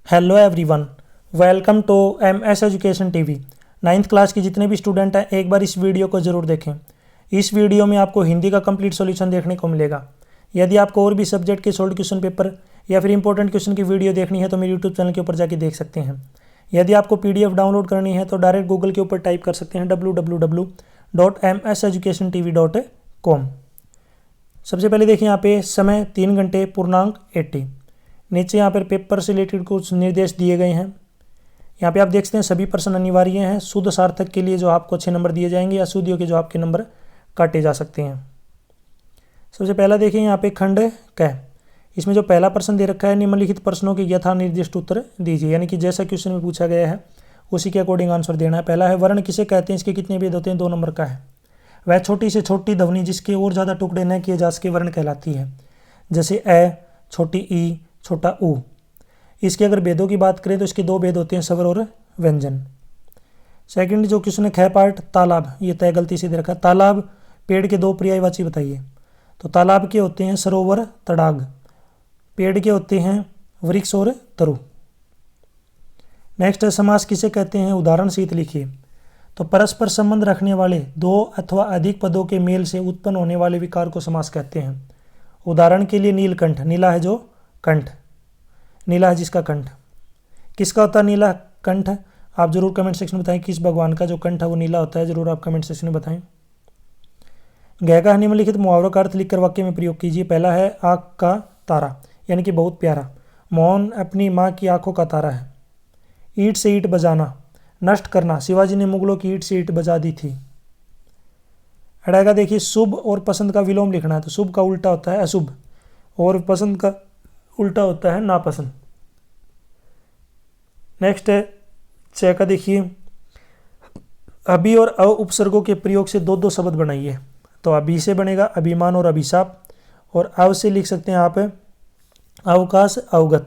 Hello everyone, welcome to MS education TV. 9th class के जितने भी स्टूडेंट हैं एक बार इस वीडियो को ज़रूर देखें। इस वीडियो में आपको हिंदी का कंप्लीट सॉल्यूशन देखने को मिलेगा। यदि आपको और भी सब्जेक्ट के सॉल्व क्वेश्चन पेपर या फिर इंपॉर्टेंट क्वेश्चन की वीडियो देखनी है तो मेरे यूट्यूब चैनल के ऊपर जाके देख सकते हैं। यदि आपको PDF डाउनलोड करनी है तो डायरेक्ट गूगल के ऊपर टाइप कर सकते हैं www.msEducationTV.com। सबसे पहले देखिए यहाँ पे समय 3 घंटे पूर्णांक 80। नीचे यहाँ पर पेपर से रिलेटेड कुछ निर्देश दिए गए हैं। यहाँ पे आप देख सकते हैं सभी प्रश्न अनिवार्य हैं। शुद्ध सार्थक के लिए जो आपको 6 नंबर दिए जाएंगे, अशुद्धियों के जो आपके नंबर काटे जा सकते हैं। सबसे पहला देखिए यहाँ पे खंड क, इसमें जो पहला प्रश्न दे रखा है, निम्नलिखित प्रश्नों के यथा निर्दिष्ट उत्तर दीजिए, यानी कि जैसा क्वेश्चन में पूछा गया है उसी के अकॉर्डिंग आंसर देना है। पहला है वर्ण किसे कहते हैं, इसके कितने भेद होते हैं, 2 नंबर का है। वह छोटी से छोटी ध्वनि जिसके और ज़्यादा टुकड़े न किए जा सके वर्ण कहलाती है, जैसे ए, छोटी ई, छोटा ऊ। इसके अगर भेदों की बात करें तो इसके 2 भेद होते हैं, स्वर और व्यंजन। सेकंड जो क्वेश्चन है ख पार्ट तालाब, ये तय गलती से दे रखा है। तालाब पेड़ के 2 पर्यायवाची बताइए। तो तालाब के होते हैं सरोवर, तड़ाग। पेड़ के होते हैं वृक्ष और तरु। नेक्स्ट है समास किसे कहते हैं, उदाहरण सहित लिखिए। तो परस्पर संबंध रखने वाले 2 अथवा अधिक पदों के मेल से उत्पन्न होने वाले विकार को समास कहते हैं। उदाहरण के लिए नीलकंठ, नीला है जो कंठ, नीला है जिसका कंठ। किसका होता है नीला कंठ, आप जरूर कमेंट सेक्शन में बताएं किस भगवान का जो कंठ है वो नीला होता है, जरूर आप कमेंट सेक्शन में बताएं। गय का निम्नलिखित मुहावरों का अर्थ लिखकर वाक्य में प्रयोग कीजिए। पहला है आँख का तारा, यानी कि बहुत प्यारा। मोहन अपनी माँ की आंखों का तारा है। ईंट से ईंट बजाना, नष्ट करना, शिवाजी ने मुगलों की ईंट से ईंट बजा दी थी। अड़ेगा देखिए शुभ और पसंद का विलोम लिखना है। तो शुभ का उल्टा होता है अशुभ और पसंद का उल्टा होता है नापसंद। नेक्स्ट है च का देखिए, अभि और अव उपसर्गों के प्रयोग से 2 शब्द बनाइए। तो अभि से बनेगा अभिमान और अभिशाप, और अव से लिख सकते हैं आप अवकाश, अवगत।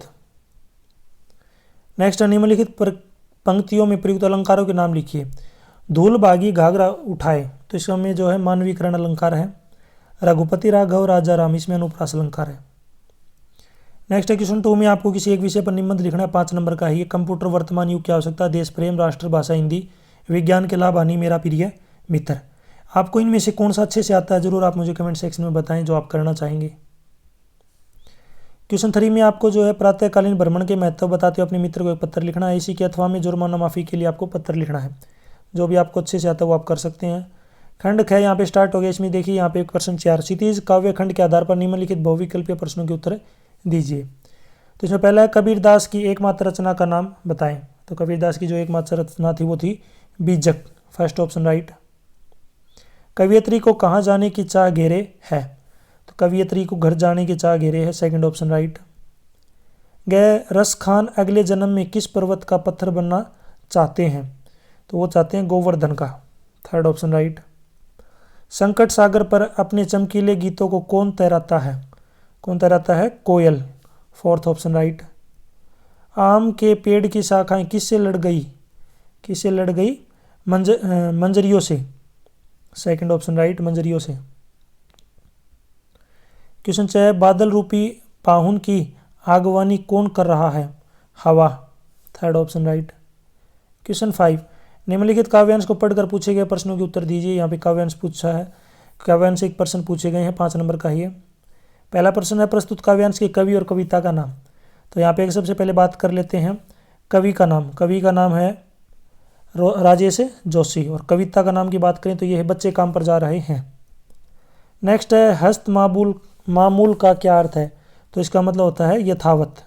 नेक्स्ट निम्नलिखित पंक्तियों में प्रयुक्त अलंकारों के नाम लिखिए। धूल भागी घाघरा उठाए, तो इसमें जो है मानवीकरण अलंकार है। रघुपति राघव राजा राम, इसमें अनुप्रास अलंकार है। नेक्स्ट क्वेश्चन 2 में आपको किसी एक विषय पर निबंध लिखना है, 5 नंबर का है। कंप्यूटर वर्तमान युग की आवश्यकता, देश प्रेम, राष्ट्रभाषा हिंदी, विज्ञान के लाभ हानि, मेरा प्रिय मित्र। आपको इनमें से कौन सा अच्छे से आता है, जरूर आप मुझे कमेंट सेक्शन में बताएं जो आप करना चाहेंगे। क्वेश्चन 3 में आपको जो है प्रातःकालीन भ्रमण के महत्व बताते हुए अपने मित्र को एक पत्र लिखना है। इसी के अथवा में जुर्माना माफी के लिए आपको पत्र लिखना है। जो भी आपको अच्छे से आता है वो आप कर सकते हैं। खंड ख यहाँ पे स्टार्ट हो गया। इसमें देखिए यहाँ पे क्वेश्चन 4, क्षितिज काव्य खंड के आधार पर निम्नलिखित बहुविकल्पीय प्रश्नों के उत्तर दीजिए। तो इसमें पहला है कबीरदास की एकमात्र रचना का नाम बताएं। तो कबीरदास की जो एकमात्र रचना थी वो थी बीजक, फर्स्ट ऑप्शन राइट। कवियत्री को कहाँ जाने की चाह घेरे है। तो कवियत्री को घर जाने की चाह घेरे है, सेकंड ऑप्शन राइट। गए रस खान अगले जन्म में किस पर्वत का पत्थर बनना चाहते हैं। तो वो चाहते हैं गोवर्धन का, थर्ड ऑप्शन राइट। संकट सागर पर अपने चमकीले गीतों को कौन तैराता है। कौन तैराता है, कोयल, फोर्थ ऑप्शन राइट। आम के पेड़ की शाखाएं किससे लड़ गई। किससे लड़ गई, मंजरियों से, सेकंड ऑप्शन राइट, मंजरियों से। क्वेश्चन 6, बादल रूपी पाहुन की आगवानी कौन कर रहा है, हवा, थर्ड ऑप्शन राइट। क्वेश्चन 5, निम्नलिखित काव्यांश को पढ़कर पूछे गए प्रश्नों के उत्तर दीजिए। यहाँ पे काव्यांश पूछा है, काव्यांश एक प्रश्न पूछे गए हैं, 5 नंबर का ही है। पहला प्रश्न है प्रस्तुत काव्यांश के कवि और कविता का नाम। तो यहाँ पे सबसे पहले बात कर लेते हैं कवि का नाम। कवि का नाम है राजेश जोशी, और कविता का नाम की बात करें तो ये है बच्चे काम पर जा रहे हैं। नेक्स्ट है हस्त मामूल का क्या अर्थ है। तो इसका मतलब होता है यथावत।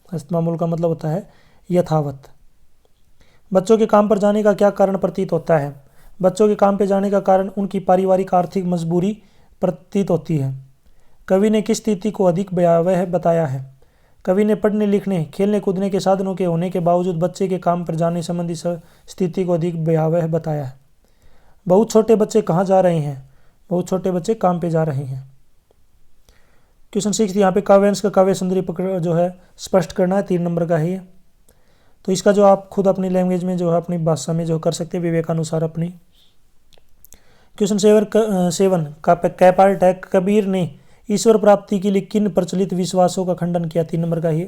हस्त मामूल का मतलब होता है यथावत। बच्चों के काम पर जाने का क्या कारण प्रतीत होता है। बच्चों के काम पर जाने का कारण उनकी पारिवारिक आर्थिक मजबूरी प्रतीत होती है। कवि ने किस स्थिति को अधिक भयावह बताया है। कवि ने पढ़ने लिखने खेलने कूदने के साधनों के होने के बावजूद बच्चे के काम पर जाने संबंधी स्थिति को अधिक भयावह बताया है। बहुत छोटे बच्चे कहाँ जा रहे हैं। बहुत छोटे बच्चे काम पे जा रहे हैं। क्वेश्चन 6, यहाँ पे काव्यांश का काव्य सुंदरी पकड़ जो है स्पष्ट करना है, 3 नंबर का ही है। तो इसका जो आप खुद अपनी लैंग्वेज में जो है अपनी भाषा में जो कर सकते हैं विवेकानुसार अपनी। क्वेश्चन 7 का कै पार्ट है, कबीर ने ईश्वर प्राप्ति के लिए किन प्रचलित विश्वासों का खंडन किया, 3 नंबर का ही।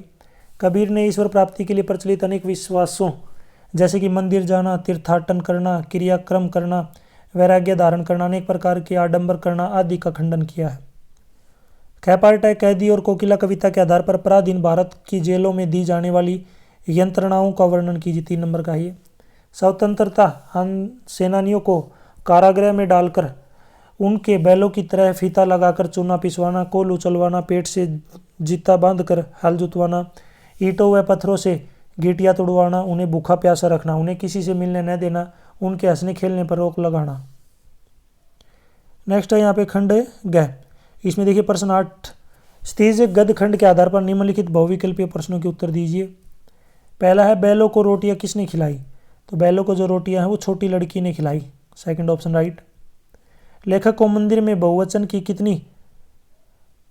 कबीर ने ईश्वर प्राप्ति के लिए प्रचलित अनेक विश्वासों जैसे कि मंदिर जाना, तीर्थाटन करना, क्रियाक्रम करना, वैराग्य धारण करना, अनेक प्रकार के आडंबर करना आदि का खंडन किया है। खैपार्ट कैदी और कोकिला कविता के आधार पर पराधीन भारत की जेलों में दी जाने वाली यंत्रणाओं का वर्णन कीजिए। 3 नंबर का ये। स्वतंत्रता सेनानियों को कारागृह में डालकर उनके बैलों की तरह फीता लगाकर चूना पिसवाना, कोल उचलवाना, पेट से जीता बांधकर हल जुतवाना, ईंटों व पत्थरों से गिटियां तोड़वाना, उन्हें भूखा प्यासा रखना, उन्हें किसी से मिलने न देना, उनके हंसने खेलने पर रोक लगाना। नेक्स्ट है यहाँ पे खंड ग। इसमें देखिए प्रश्न 8 स्थिज गद्य खंड के आधार पर निम्नलिखित बहुविकल्पीय प्रश्नों के उत्तर दीजिए। पहला है बैलों को रोटियां किसने खिलाई? तो बैलों को जो रोटियां हैं वो छोटी लड़की ने खिलाई। Second option right. लेखक को मंदिर में बहुवचन की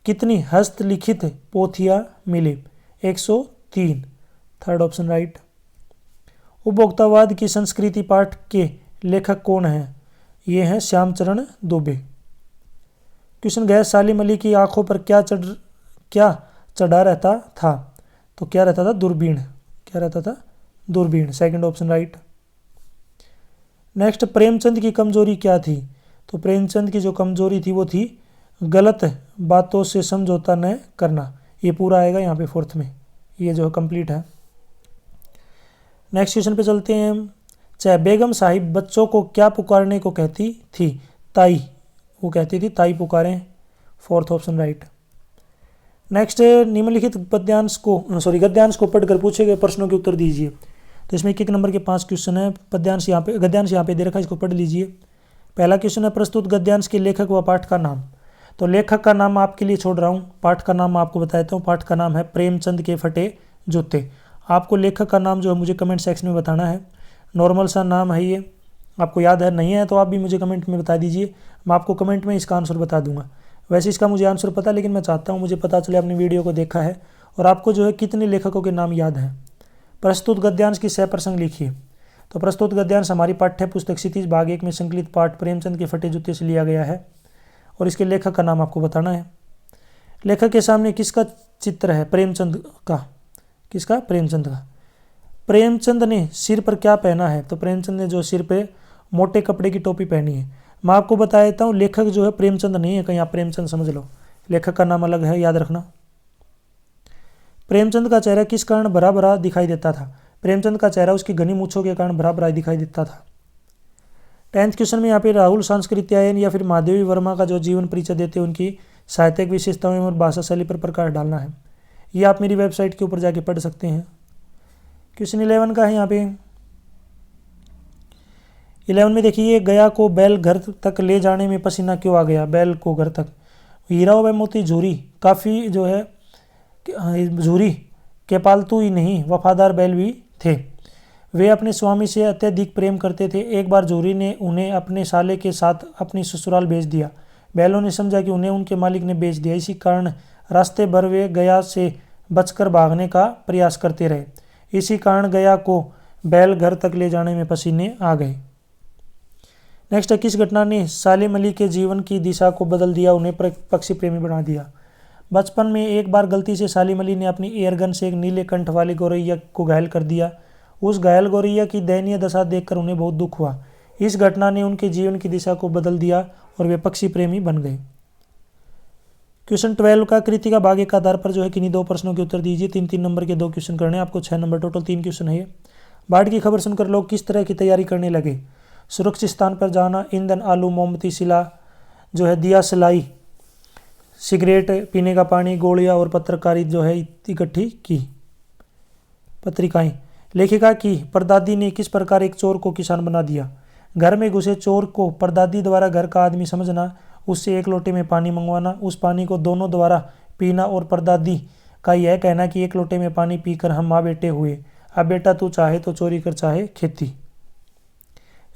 कितनी हस्तलिखित पोथियां मिली? 103। Third option right. उपभोक्तावाद की संस्कृति पाठ के लेखक कौन हैं? ये हैं श्यामचरण दुबे। क्वेश्चन गैस सालिम अली की आंखों पर क्या चढ़ा रहता था? तो क्या रहता था? दूरबीन। क्या रहता था? दूरबीन। Second option right. Next Premchand की कमजोरी क्या थी? तो प्रेमचंद की जो कमजोरी थी वो थी गलत बातों से समझौता न करना। ये पूरा आएगा यहाँ पे फोर्थ में, ये जो कंप्लीट है। नेक्स्ट क्वेश्चन पे चलते हैं। चाहे बेगम साहिब बच्चों को क्या पुकारने को कहती थी? ताई। वो कहती थी ताई पुकारें। Fourth option right. नेक्स्ट निम्नलिखित गद्यांश को पढ़कर पूछे गए प्रश्नों के उत्तर दीजिए। तो इसमें 1 नंबर के 5 क्वेश्चन है। गद्यांश यहाँ पे दे रखा है, इसको पढ़ लीजिए। पहला क्वेश्चन है प्रस्तुत गद्यांश के लेखक व पाठ का नाम। तो लेखक का नाम आपके लिए छोड़ रहा हूँ, पाठ का नाम आपको बताता हूँ। पाठ का नाम है प्रेमचंद के फटे जूते। आपको लेखक का नाम जो है मुझे कमेंट सेक्शन में बताना है। नॉर्मल सा नाम है, ये आपको याद है, नहीं है तो आप भी मुझे कमेंट में बता दीजिए, मैं आपको कमेंट में इसका आंसर बता दूंगा। वैसे इसका मुझे आंसर पता है, लेकिन मैं चाहता हूँ मुझे पता चले आपने वीडियो को देखा है और आपको जो है कितने लेखकों के नाम याद हैं। प्रस्तुत गद्यांश की सह प्रसंग लिखिए। तो प्रस्तुत गद्यांश हमारी पाठ्य पुस्तक क्षितिज भाग 1 में संकलित पाठ प्रेमचंद के फटे जूते से लिया गया है और इसके लेखक का नाम आपको बताना है। लेखक के सामने किसका चित्र है? प्रेमचंद का। किसका? प्रेमचंद का। प्रेमचंद ने सिर पर क्या पहना है? तो प्रेमचंद ने जो सिर पे मोटे कपड़े की टोपी पहनी है। मैं आपको बता देता हूँ लेखक जो है प्रेमचंद नहीं है, कहीं आप प्रेमचंद समझ लो, लेखक का नाम अलग है, याद रखना। प्रेमचंद का चेहरा किस कारण भरा भरा दिखाई देता था? प्रेमचंद का चेहरा उसकी घनी मूछों के कारण भरा भरा दिखाई देता था। 10th क्वेश्चन में यहाँ पे राहुल सांस्कृत्यायन या फिर महादेवी वर्मा का जो जीवन परिचय देते हैं उनकी साहित्यिक विशेषताओं और भाषा शैली पर प्रकाश डालना है। ये आप मेरी वेबसाइट के ऊपर जाके पढ़ सकते हैं। क्वेश्चन 11 का है यहाँ पे। 11 में देखिए, गया को बैल घर तक ले जाने में पसीना क्यों आ गया? बैल को घर तक। हीरा व मोती झूरी काफ़ी जो है झूरी के पालतू ही नहीं वफादार बैल भी थे। वे अपने स्वामी से अत्यधिक प्रेम करते थे। एक बार झूरी ने उन्हें अपने साले के साथ अपनी ससुराल भेज दिया। बैलों ने समझा कि उन्हें उनके मालिक ने बेच दिया। इसी कारण रास्ते भर वे गया से बचकर भागने का प्रयास करते रहे। इसी कारण गया को बैल घर तक ले जाने में पसीने आ गए। नेक्स्ट, किस घटना ने सालिम अली के जीवन की दिशा को बदल दिया, उन्हें पक्षी प्रेमी बना दिया? बचपन में एक बार गलती से सालिम अली ने अपनी एयरगन से एक नीले कंठ वाली गौरैया को घायल कर दिया। उस घायल गौरैया की दयनीय दशा देखकर उन्हें बहुत दुख हुआ। इस घटना ने उनके जीवन की दिशा को बदल दिया और वे पक्षी प्रेमी बन गए। क्वेश्चन 12 का कृतिका भाग 1 के आधार पर जो है किन्हीं 2 प्रश्नों के उत्तर दीजिए। 3-3 नंबर के 2 क्वेश्चन करने हैं आपको। 6 नंबर टोटल 3 क्वेश्चन है। बाढ़ की खबर सुनकर लोग किस तरह की तैयारी करने लगे? सुरक्षित स्थान पर जाना, ईंधन, आलू, मोमबत्ती, सिला जो है दिया सलाई, सिगरेट, पीने का पानी, गोलियां और पत्रकारी जो है इकट्ठी की। पत्रिकाएं। लेखिका की परदादी ने किस प्रकार एक चोर को किसान बना दिया? घर में घुसे चोर को परदादी द्वारा घर का आदमी समझना, उससे एक लोटे में पानी मंगवाना, उस पानी को दोनों द्वारा पीना और परदादी का यह कहना कि एक लोटे में पानी पीकर हम माँ बेटे हुए। अब बेटा तू चाहे तो चोरी कर, चाहे खेती।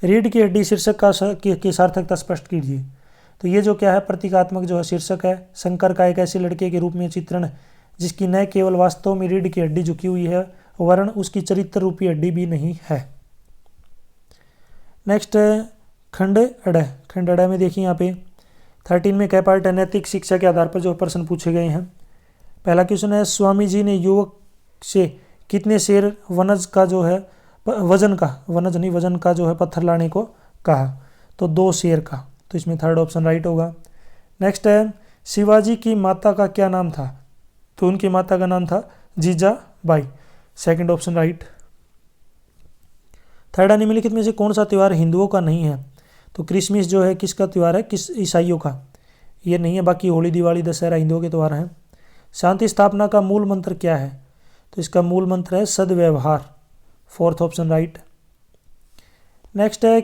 रीढ़ की हड्डी शीर्षक की सार्थकता स्पष्ट कीजिए। तो ये जो क्या है, प्रतीकात्मक जो है शीर्षक है। शंकर का एक ऐसे लड़के के रूप में चित्रण जिसकी न केवल वास्तव में रीढ़ की हड्डी झुकी हुई है, वरन उसकी चरित्र रूपी हड्डी भी नहीं है। नेक्स्ट, खंड अड़ में देखिए यहाँ पे 13 में कह पार्ट नैतिक शिक्षा के आधार पर जो प्रश्न पूछे गए हैं। पहला क्वेश्चन है, स्वामी जी ने युवक से कितने शेर वनज का जो है वजन का, वनज नहीं वजन का जो है पत्थर लाने को कहा? तो 2 शेर का। तो इसमें थर्ड ऑप्शन राइट होगा। नेक्स्ट है शिवाजी की माता का क्या नाम था? तो उनकी माता का नाम था Jijabai. Second option right. Third है निम्नलिखित में से कौन सा त्यौहार हिंदुओं का नहीं है? तो क्रिसमस जो है किसका त्यौहार है? किस ईसाइयों का, ये नहीं है। बाकी होली दिवाली दशहरा हिंदुओं के त्यौहार हैं। शांति स्थापना का मूल मंत्र क्या है? तो इसका मूल मंत्र है सद्व्यवहार। Fourth option right. नेक्स्ट है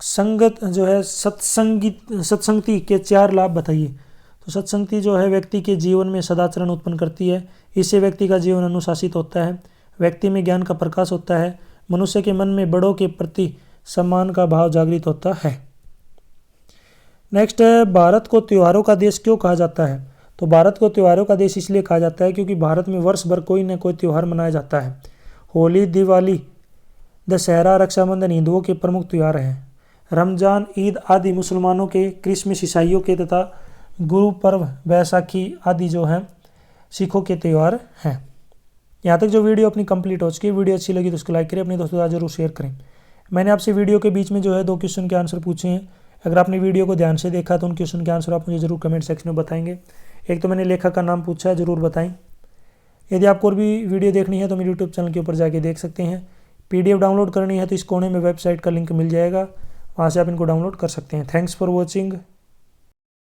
संगत जो है सत्संगति के 4 लाभ बताइए। तो सत्संगति जो है व्यक्ति के जीवन में सदाचरण उत्पन्न करती है। इससे व्यक्ति का जीवन अनुशासित होता है, व्यक्ति में ज्ञान का प्रकाश होता है, मनुष्य के मन में बड़ों के प्रति सम्मान का भाव जागृत होता है। नेक्स्ट है भारत को त्योहारों का देश क्यों कहा जाता है? तो भारत को त्योहारों का देश इसलिए कहा जाता है क्योंकि भारत में वर्ष भर कोई न कोई त्यौहार मनाया जाता है। होली, दिवाली, दशहरा, रक्षाबंधन हिंदुओं के प्रमुख त्यौहार हैं। रमजान, ईद आदि मुसलमानों के, क्रिसमस ईसाइयों के तथा गुरु पर्व, बैसाखी आदि जो हैं सिखों के त्यौहार हैं। यहाँ तक जो वीडियो अपनी कंप्लीट हो चुकी है। वीडियो अच्छी लगी तो उसको लाइक करें, अपने दोस्तों के साथ जरूर शेयर करें। मैंने आपसे वीडियो के बीच में जो है 2 क्वेश्चन के आंसर पूछे हैं। अगर आपने वीडियो को ध्यान से देखा तो उन क्वेश्चन के आंसर आप मुझे जरूर कमेंट सेक्शन में बताएंगे। एक तो मैंने लेखक का नाम पूछा है, जरूर बताएं। यदि आपको और भी वीडियो देखनी है तो मेरे यूट्यूब चैनल के ऊपर जाके देख सकते हैं। PDF डाउनलोड करनी है तो इस कोने में वेबसाइट का लिंक मिल जाएगा, वहाँ से आप इनको डाउनलोड कर सकते हैं। Thanks for watching.